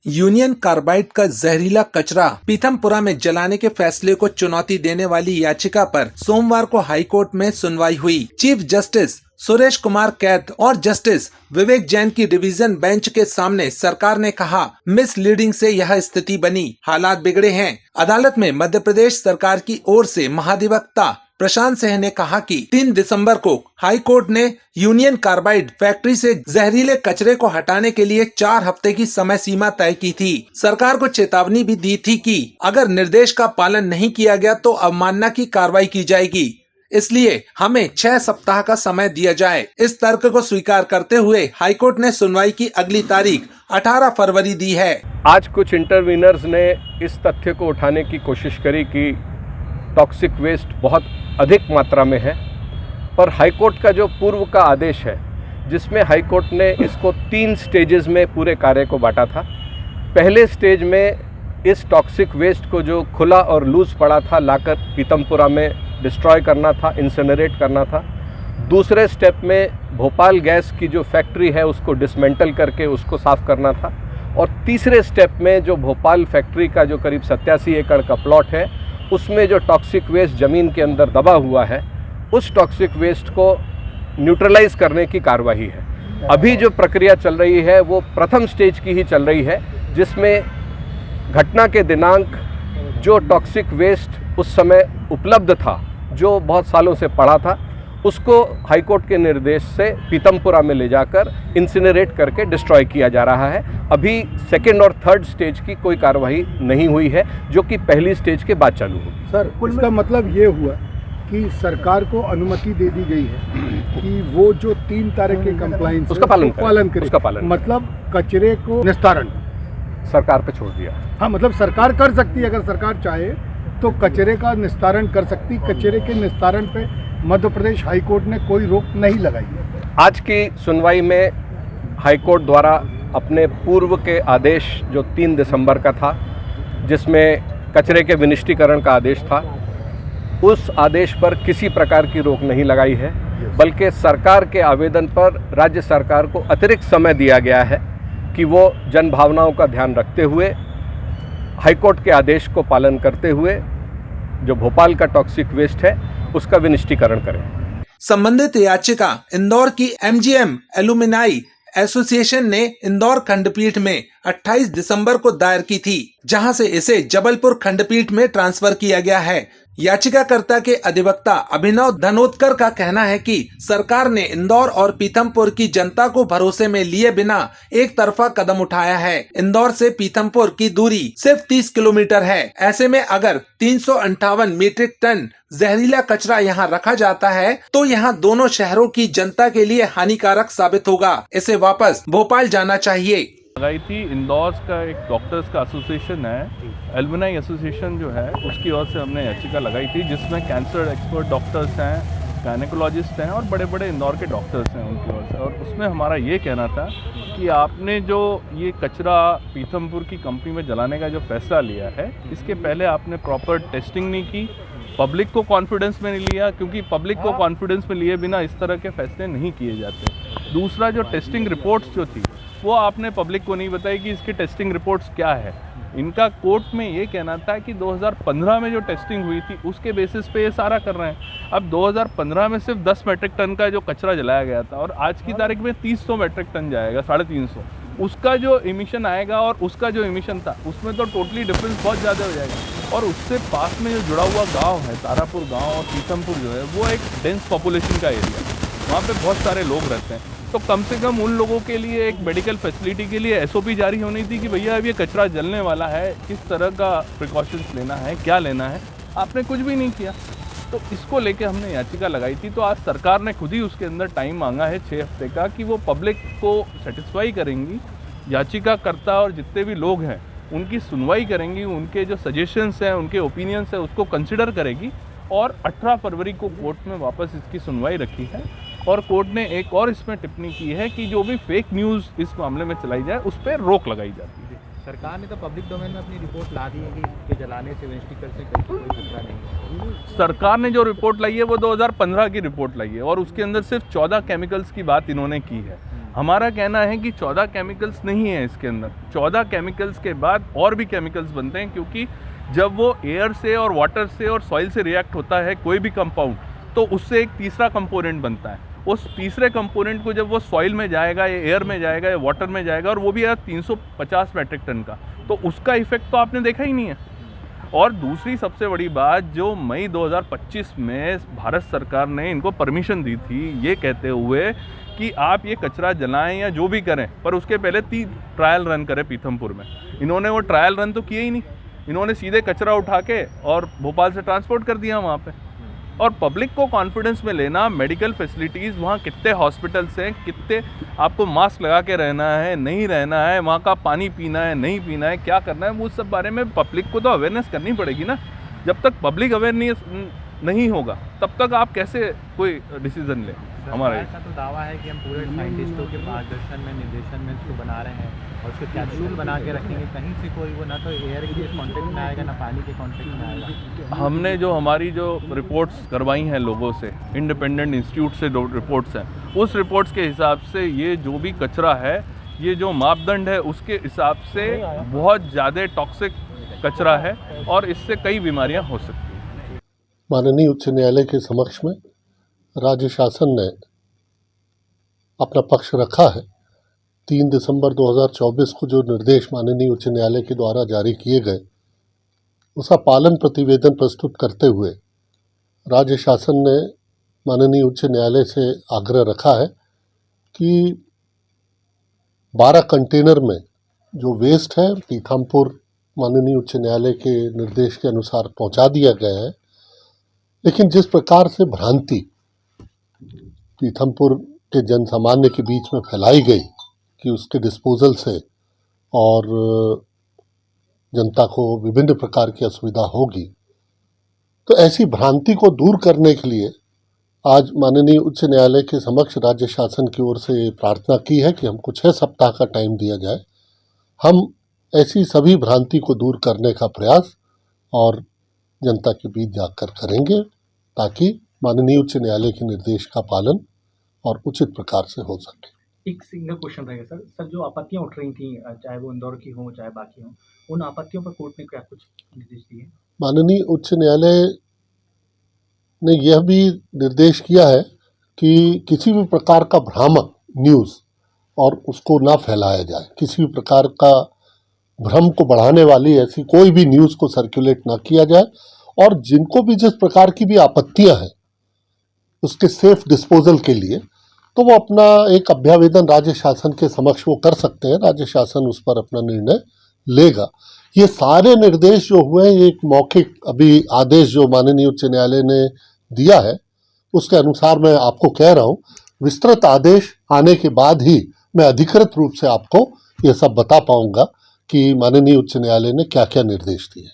Union carbide का जहरीला कचरा पीथमपुरा में जलाने के फैसले को चुनौती देने वाली याचिका पर सोमवार को हाईकोर्ट में सुनवाई हुई। चीफ जस्टिस सुरेश कुमार कैथ और जस्टिस विवेक जैन की डिवीजन बेंच के सामने सरकार ने कहा, मिसलीडिंग से यह स्थिति बनी, हालात बिगड़े हैं। अदालत में मध्य प्रदेश सरकार की ओर से महाधिवक्ता प्रशांत सिंह ने कहा कि 3 दिसंबर को हाई कोर्ट ने यूनियन कार्बाइड फैक्ट्री से जहरीले कचरे को हटाने के लिए 4 हफ्ते की समय सीमा तय की थी। सरकार को चेतावनी भी दी थी कि अगर निर्देश का पालन नहीं किया गया तो अवमानना की कार्रवाई की जाएगी, इसलिए हमें 6 सप्ताह का समय दिया जाए। इस तर्क को स्वीकार करते हुए हाईकोर्ट ने सुनवाई की अगली तारीख 18 फरवरी दी है। आज कुछ इंटरवीनर्स ने इस तथ्य को उठाने की कोशिश करी कि टॉक्सिक वेस्ट बहुत अधिक मात्रा में है, पर हाईकोर्ट का जो पूर्व का आदेश है जिसमें हाईकोर्ट ने इसको 3 स्टेजेस में पूरे कार्य को बांटा था। पहले स्टेज में इस टॉक्सिक वेस्ट को जो खुला और लूज पड़ा था लाकर पीथमपुरा में डिस्ट्रॉय करना था, इंसिनरेट करना था। दूसरे स्टेप में भोपाल गैस की जो फैक्ट्री है उसको डिसमेंटल करके उसको साफ़ करना था। और तीसरे स्टेप में जो भोपाल फैक्ट्री का जो करीब 87 एकड़ का प्लॉट है उसमें जो टॉक्सिक वेस्ट ज़मीन के अंदर दबा हुआ है उस टॉक्सिक वेस्ट को न्यूट्रलाइज करने की कार्रवाई है। अभी जो प्रक्रिया चल रही है वो प्रथम स्टेज की ही चल रही है, जिसमें घटना के दिनांक जो टॉक्सिक वेस्ट उस समय उपलब्ध था, जो बहुत सालों से पड़ा था, उसको हाईकोर्ट के निर्देश से पीथमपुरा में ले जाकर इंसिनरेट करके डिस्ट्रॉय किया जा रहा है। अभी सेकेंड और थर्ड स्टेज की कोई कार्रवाई नहीं हुई है, जो कि पहली स्टेज के बाद चालू होगी। सर, इसका मतलब ये हुआ कि सरकार को अनुमति दे दी गई है कि वो जो 3 तरह के कंप्लायंस उसका पालन करे। उसका पालन मतलब कचरे को निस्तारण सरकार पे छोड़ दिया। हाँ, मतलब सरकार कर सकती है, अगर सरकार चाहे तो कचरे का निस्तारण कर सकती। कचरे के निस्तारण पे मध्य प्रदेश हाईकोर्ट ने कोई रोक नहीं लगाई। आज की सुनवाई में हाईकोर्ट द्वारा अपने पूर्व के आदेश जो 3 दिसंबर का था, जिसमें कचरे के विनिष्टीकरण का आदेश था, उस आदेश पर किसी प्रकार की रोक नहीं लगाई है, बल्कि सरकार के आवेदन पर राज्य सरकार को अतिरिक्त समय दिया गया है कि वो जन भावनाओं का ध्यान रखते हुए हाईकोर्ट के आदेश को पालन करते हुए जो भोपाल का टॉक्सिक वेस्ट है उसका विनिष्टीकरण करें। संबंधित याचिका इंदौर की MGM एल्यूमिनाई एसोसिएशन ने इंदौर खंडपीठ में 28 दिसंबर को दायर की थी, जहां से इसे जबलपुर खंडपीठ में ट्रांसफर किया गया है। याचिकाकर्ता के अधिवक्ता अभिनव धनोतकर का कहना है कि सरकार ने इंदौर और पीथमपुर की जनता को भरोसे में लिए बिना एक तरफा कदम उठाया है। इंदौर से पीथमपुर की दूरी सिर्फ 30 किलोमीटर है। ऐसे में अगर 358 मीट्रिक टन जहरीला कचरा यहाँ रखा जाता है तो यहाँ दोनों शहरों की जनता के लिए हानिकारक साबित होगा। इसे वापस भोपाल जाना चाहिए। लगाई थी इंदौर का एक डॉक्टर्स का एसोसिएशन है, एल्यूमिनाई एसोसिएशन जो है, उसकी ओर से हमने याचिका लगाई थी, जिसमें कैंसर एक्सपर्ट डॉक्टर्स हैं, गायनेकोलॉजिस्ट हैं और बड़े बड़े इंदौर के डॉक्टर्स हैं उनकी ओर से। और उसमें हमारा ये कहना था कि आपने जो ये कचरा पीथमपुर की कंपनी में जलाने का जो फैसला लिया है, इसके पहले आपने प्रॉपर टेस्टिंग नहीं की, पब्लिक को कॉन्फिडेंस में नहीं लिया, क्योंकि पब्लिक को कॉन्फिडेंस में लिए बिना इस तरह के फैसले नहीं किए जाते। दूसरा, जो टेस्टिंग रिपोर्ट्स जो थी वो आपने पब्लिक को नहीं बताई कि इसकी टेस्टिंग रिपोर्ट्स क्या है। इनका कोर्ट में ये कहना था कि 2015 में जो टेस्टिंग हुई थी उसके बेसिस पे ये सारा कर रहे हैं। अब 2015 में सिर्फ 10 मैट्रिक टन का जो कचरा जलाया गया था और आज की तारीख में 300 मैट्रिक टन जाएगा, 350। उसका जो इमिशन आएगा और उसका जो इमिशन था उसमें तो टोटली डिफरेंस बहुत ज़्यादा हो जाएगा। और उससे पास में जो जुड़ा हुआ गाँव है तारापुर गाँव और पीथमपुर जो है वो एक डेंस पॉपुलेशन का एरिया है, वहाँ पे बहुत सारे लोग रहते हैं। तो कम से कम उन लोगों के लिए एक मेडिकल फैसिलिटी के लिए SOP जारी होनी थी कि भैया अब ये कचरा जलने वाला है, किस तरह का प्रिकॉशंस लेना है, क्या लेना है। आपने कुछ भी नहीं किया। तो इसको लेके हमने याचिका लगाई थी। तो आज सरकार ने खुद ही उसके अंदर टाइम मांगा है 6 हफ्ते का कि वो पब्लिक को सेटिस्फाई करेंगी, याचिकाकर्ता और जितने भी लोग हैं उनकी सुनवाई करेंगी, उनके जो सजेशंस हैं, उनके ओपिनियंस हैं उसको कंसिडर करेगी। और 18 फरवरी को कोर्ट में वापस इसकी सुनवाई रखी है। और कोर्ट ने एक और इसमें टिप्पणी की है कि जो भी फेक न्यूज़ इस मामले में चलाई जाए उस पर रोक लगाई जाती है। सरकार ने तो पब्लिक डोमेन में अपनी रिपोर्ट ला दी है कि इसके जलाने से विनिष्टीकरण से कोई खतरा नहीं है। सरकार ने जो रिपोर्ट लाई है वो 2015 की रिपोर्ट लाई है और उसके अंदर सिर्फ 14 केमिकल्स की बात इन्होंने की है। हमारा कहना है कि 14 केमिकल्स नहीं है इसके अंदर। 14 केमिकल्स के बाद और भी केमिकल्स बनते हैं, क्योंकि जब वो एयर से और वाटर से और सॉइल से रिएक्ट होता है कोई भी कंपाउंड, तो उससे एक तीसरा कंपोनेंट बनता है। उस तीसरे कंपोनेंट को जब वो सॉइल में जाएगा या एयर में जाएगा या वाटर में जाएगा, और वो भी यार 350 मैट्रिक टन का, तो उसका इफेक्ट तो आपने देखा ही नहीं है। और दूसरी सबसे बड़ी बात, जो मई 2025 में भारत सरकार ने इनको परमिशन दी थी ये कहते हुए कि आप ये कचरा जलाएं या जो भी करें, पर उसके पहले 3 ट्रायल रन करें पीथमपुर में। इन्होंने वो ट्रायल रन तो किए ही नहीं, इन्होंने सीधे कचरा उठा के और भोपाल से ट्रांसपोर्ट कर दिया वहाँ पे। और पब्लिक को कॉन्फिडेंस में लेना, मेडिकल फैसिलिटीज़ वहाँ कितने हॉस्पिटल्स हैं, कितने आपको मास्क लगा के रहना है, नहीं रहना है, वहाँ का पानी पीना है, नहीं पीना है, क्या करना है, वो सब बारे में पब्लिक को तो अवेयरनेस करनी पड़ेगी ना। जब तक पब्लिक अवेयरनेस नहीं होगा तब तक आप कैसे कोई डिसीजन लें। हमारा ऐसा तो दावा है कि हम पूरे साइंटिस्टों के मार्गदर्शन में, निर्देशन में इसको बना रहे हैं और उसको कैप्सूल बना के रखेंगे, कहीं से कोई वो ना तो एयर के कांटेक्ट में आएगा ना पानी के कांटेक्ट में आएगा। हमने जो हमारी जो रिपोर्ट्स करवाई हैं लोगों से, इंडिपेंडेंट इंस्टीट्यूट से जो रिपोर्ट्स हैं, उस रिपोर्ट्स के हिसाब से ये जो भी कचरा है, ये जो मापदंड है उसके हिसाब से बहुत ज़्यादा टॉक्सिक कचरा है और इससे कई बीमारियां हो सकती हैं। माननीय उच्च न्यायालय के समक्ष में राज्य शासन ने अपना पक्ष रखा है। 3 दिसंबर 2024 को जो निर्देश माननीय उच्च न्यायालय के द्वारा जारी किए गए, उसका पालन प्रतिवेदन प्रस्तुत करते हुए राज्य शासन ने माननीय उच्च न्यायालय से आग्रह रखा है कि 12 कंटेनर में जो वेस्ट है पीथमपुर माननीय उच्च न्यायालय के निर्देश के अनुसार पहुंचा दिया गया है। लेकिन जिस प्रकार से भ्रांति पीथमपुर के जनसामान्य के बीच में फैलाई गई कि उसके डिस्पोजल से और जनता को विभिन्न प्रकार की असुविधा होगी, तो ऐसी भ्रांति को दूर करने के लिए आज माननीय उच्च न्यायालय के समक्ष राज्य शासन की ओर से प्रार्थना की है कि हमको 6 सप्ताह का टाइम दिया जाए। हम ऐसी सभी भ्रांति को दूर करने का प्रयास और जनता के बीच जाकर करेंगे, ताकि माननीय उच्च न्यायालय के निर्देश का पालन और उचित प्रकार से हो सके। एक सिंगल क्वेश्चन रहेगा सर, जो आपत्तियां उठ रही थी, चाहे वो इंदौर की हो चाहे बाकी हो, उन आपत्तियों पर कोर्ट ने क्या कुछ निर्देश दिए? माननीय उच्च न्यायालय ने यह भी निर्देश किया है कि किसी भी प्रकार का भ्रामक न्यूज़ और उसको ना फैलाया जाए, किसी भी प्रकार का भ्रम को बढ़ाने वाली ऐसी कोई भी न्यूज़ को सर्कुलेट ना किया जाए, और जिनको भी जिस प्रकार की भी आपत्तियां हैं उसके सेफ डिस्पोजल के लिए, तो वो अपना एक अभ्यावेदन राज्य शासन के समक्ष वो कर सकते हैं। राज्य शासन उस पर अपना निर्णय लेगा। ये सारे निर्देश जो हुए हैं, एक मौखिक अभी आदेश जो माननीय उच्च न्यायालय ने दिया है उसके अनुसार मैं आपको कह रहा हूँ। विस्तृत आदेश आने के बाद ही मैं अधिकृत रूप से आपको ये सब बता पाऊंगा कि माननीय उच्च न्यायालय ने क्या क्या निर्देश दिए।